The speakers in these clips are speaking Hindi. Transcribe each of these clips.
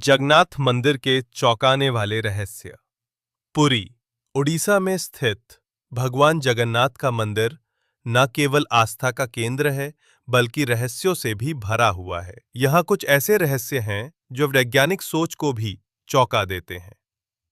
जगन्नाथ मंदिर के चौंकाने वाले रहस्य। पुरी, उड़ीसा में स्थित भगवान जगन्नाथ का मंदिर न केवल आस्था का केंद्र है, बल्कि रहस्यों से भी भरा हुआ है। यहाँ कुछ ऐसे रहस्य हैं जो वैज्ञानिक सोच को भी चौंका देते हैं।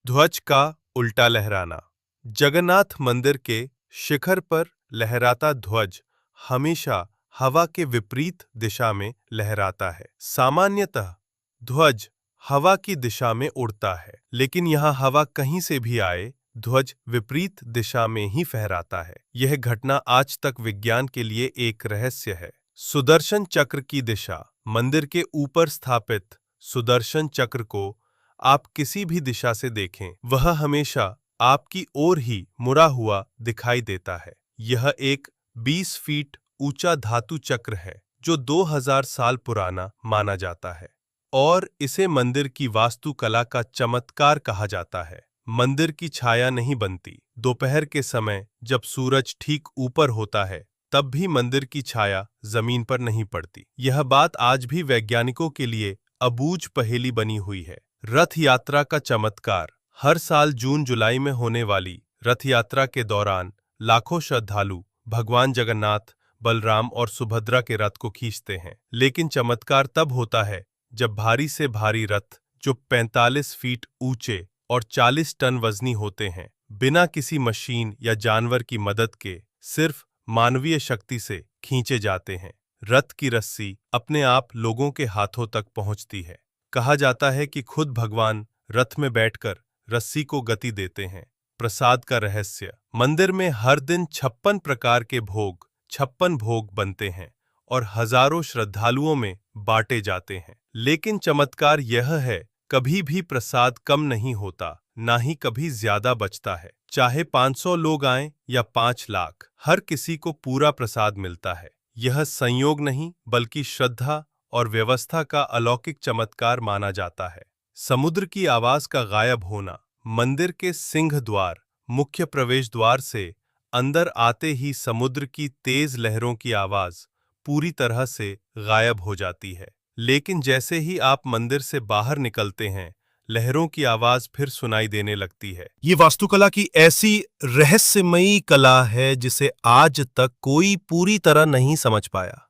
ध्वज का उल्टा लहराना। जगन्नाथ मंदिर के शिखर पर लहराता ध्वज हमेशा हवा के विपरीत दिशा में लहराता है। सामान्यतः ध्वज हवा की दिशा में उड़ता है, लेकिन यहाँ हवा कहीं से भी आए, ध्वज विपरीत दिशा में ही फहराता है। यह घटना आज तक विज्ञान के लिए एक रहस्य है। सुदर्शन चक्र की दिशा। मंदिर के ऊपर स्थापित सुदर्शन चक्र को आप किसी भी दिशा से देखें, वह हमेशा आपकी ओर ही मुड़ा हुआ दिखाई देता है। यह एक 20 फीट ऊंचा धातु चक्र है जो 2000 साल पुराना माना जाता है और इसे मंदिर की वास्तुकला का चमत्कार कहा जाता है। मंदिर की छाया नहीं बनती। दोपहर के समय जब सूरज ठीक ऊपर होता है, तब भी मंदिर की छाया जमीन पर नहीं पड़ती। यह बात आज भी वैज्ञानिकों के लिए अबूझ पहेली बनी हुई है। रथ यात्रा का चमत्कार। हर साल जून-जुलाई में होने वाली रथ यात्रा के दौरान लाखों श्रद्धालु भगवान जगन्नाथ, बलराम और सुभद्रा के रथ को खींचते हैं। लेकिन चमत्कार तब होता है जब भारी से भारी रथ, जो 45 फीट ऊंचे और 40 टन वजनी होते हैं, बिना किसी मशीन या जानवर की मदद के सिर्फ मानवीय शक्ति से खींचे जाते हैं। रथ की रस्सी अपने आप लोगों के हाथों तक पहुंचती है। कहा जाता है कि खुद भगवान रथ में बैठकर रस्सी को गति देते हैं। प्रसाद का रहस्य। मंदिर में हर दिन 56 प्रकार के भोग, 56 भोग बनते हैं और हजारों श्रद्धालुओं में बांटे जाते हैं। लेकिन चमत्कार यह है, कभी भी प्रसाद कम नहीं होता, ना ही कभी ज्यादा बचता है। चाहे 500 लोग आएं या 5 लाख, हर किसी को पूरा प्रसाद मिलता है। यह संयोग नहीं, बल्कि श्रद्धा और व्यवस्था का अलौकिक चमत्कार माना जाता है। समुद्र की आवाज का गायब होना। मंदिर के सिंह द्वार, मुख्य प्रवेश द्वार से अंदर आते ही समुद्र की तेज लहरों की आवाज पूरी तरह से गायब हो जाती है। लेकिन जैसे ही आप मंदिर से बाहर निकलते हैं, लहरों की आवाज फिर सुनाई देने लगती है। ये वास्तुकला की ऐसी रहस्यमयी कला है जिसे आज तक कोई पूरी तरह नहीं समझ पाया।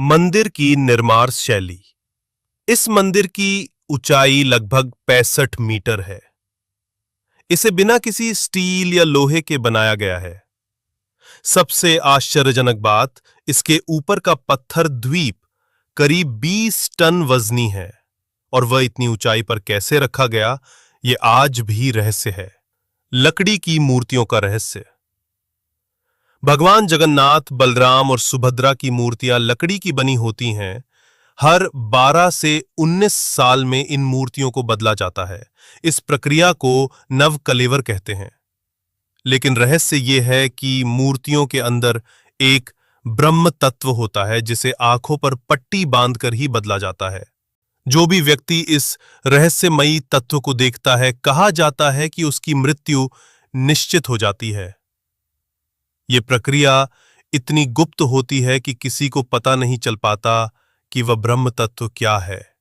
मंदिर की निर्माण शैली। इस मंदिर की ऊंचाई लगभग 65 मीटर है। इसे बिना किसी स्टील या लोहे के बनाया गया है। सबसे आश्चर्यजनक बात, इसके ऊपर का पत्थर द्वीप करीब 20 टन वजनी है और वह इतनी ऊंचाई पर कैसे रखा गया, यह आज भी रहस्य है। लकड़ी की मूर्तियों का रहस्य। भगवान जगन्नाथ, बलराम और सुभद्रा की मूर्तियां लकड़ी की बनी होती हैं। हर 12 से 19 साल में इन मूर्तियों को बदला जाता है। इस प्रक्रिया को नवकलेवर कहते हैं। लेकिन रहस्य यह है कि मूर्तियों के अंदर एक ब्रह्म तत्व होता है जिसे आंखों पर पट्टी बांधकर ही बदला जाता है। जो भी व्यक्ति इस रहस्यमयी तत्व को देखता है, कहा जाता है कि उसकी मृत्यु निश्चित हो जाती है। यह प्रक्रिया इतनी गुप्त होती है कि किसी को पता नहीं चल पाता कि वह ब्रह्म तत्व क्या है।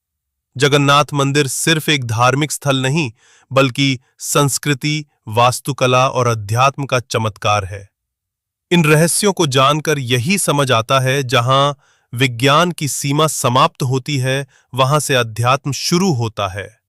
जगन्नाथ मंदिर सिर्फ एक धार्मिक स्थल नहीं, बल्कि संस्कृति, वास्तुकला और अध्यात्म का चमत्कार है। इन रहस्यों को जानकर यही समझ आता है, जहां विज्ञान की सीमा समाप्त होती है, वहां से अध्यात्म शुरू होता है।